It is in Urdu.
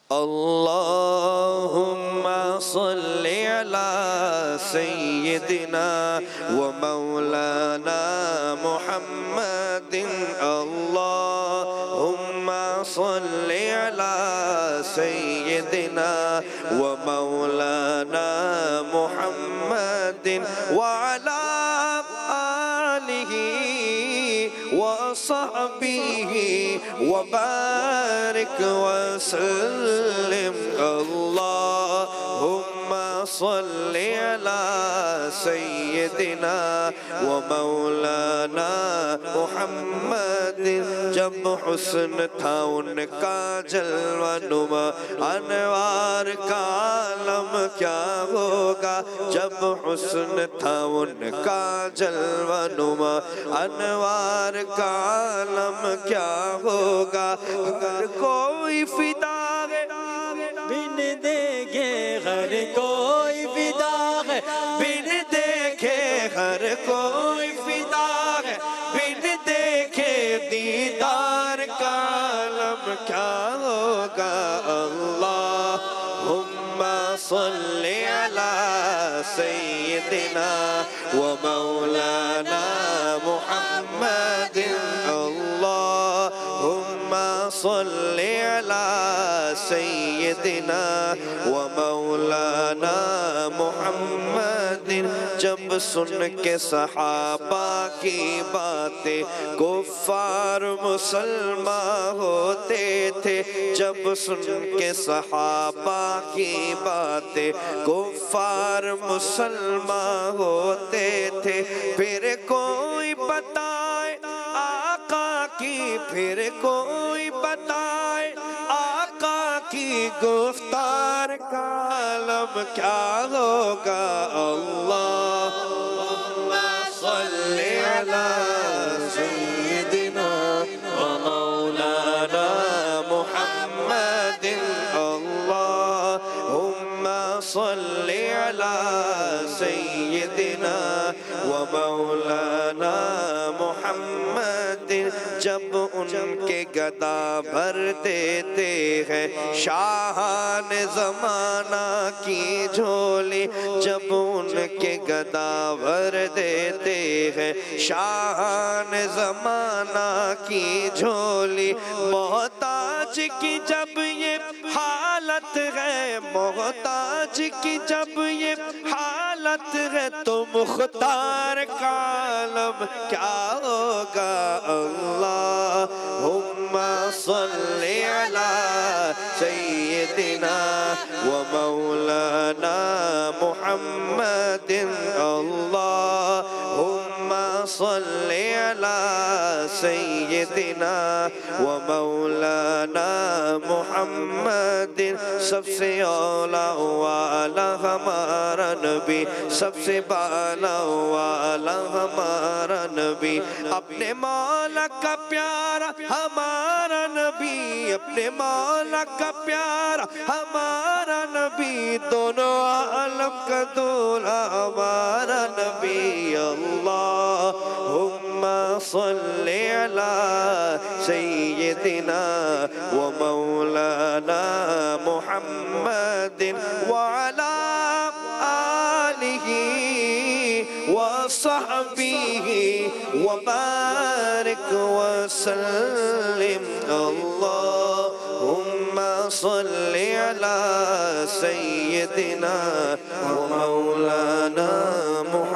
اللهم صل على سيدنا ومولانا محمد اللهم صل على سيدنا ومولانا محمد وعلى آله وصحبه وبارك وسلم اللهم صل على سيدنا ومولانا محمد جب حسن تھا ان کا جلوہ نما انوار کا عالم کیا ہوگا جب حسن تھا ان کا جلوہ نما انوار کا عالم کیا ہوگا اگر کوئی فدا ہے بن دیکھے ہر کوئی فدا ہے بن دیکھے ہر کوئی فدا ہے بن دیکھے دیدار کا عالم کیا ہوگا اللہم صل علی سیدنا ومولانا محمد اللہم صل علی سیدنا ومولانا محمد جب سن کے صحابہ کی باتیں کفار مسلمان ہوتے تھے جب سن کے صحابہ کی باتیں کفار مسلمان ہوتے تھے پھر کوئی بتائے آقا کی پھر کوئی بتائے آقا کی گفتار کا عالم کیا ہوگا اللہم صل علی سیدنا ومولانا محمد اللہم صل علی سیدنا ومولانا محمد جب ان کے گدا بھر دیتے ہیں شاہان زمانہ کی جھولی جب ان کے گدا بھر دیتے ہیں شاہان زمانہ کی جھولی محتاج کی جب یہ حالت ہے محتاج کی جب یہ حالت ہے تو مختار کا عالم کیا ہوگا اللہم صل علی سیدنا ومولانا محمد اللہم صل علی سیدنا ومولانا محمد سب سے اولا والا ہمارا نبی سب سے بالا والا ہمارا نبی اپنے مولا کا پیارا ہمارا نبی اپنے مولا کا پیارا ہمارا نبی دونوں عالم کا دولا ہمارا نبی اللہم صل علی سیدنا ومولانا محمد وعلى آلہ وصحبہ وبارک وسلم اللہم صل علی سیدنا ومولانا محمد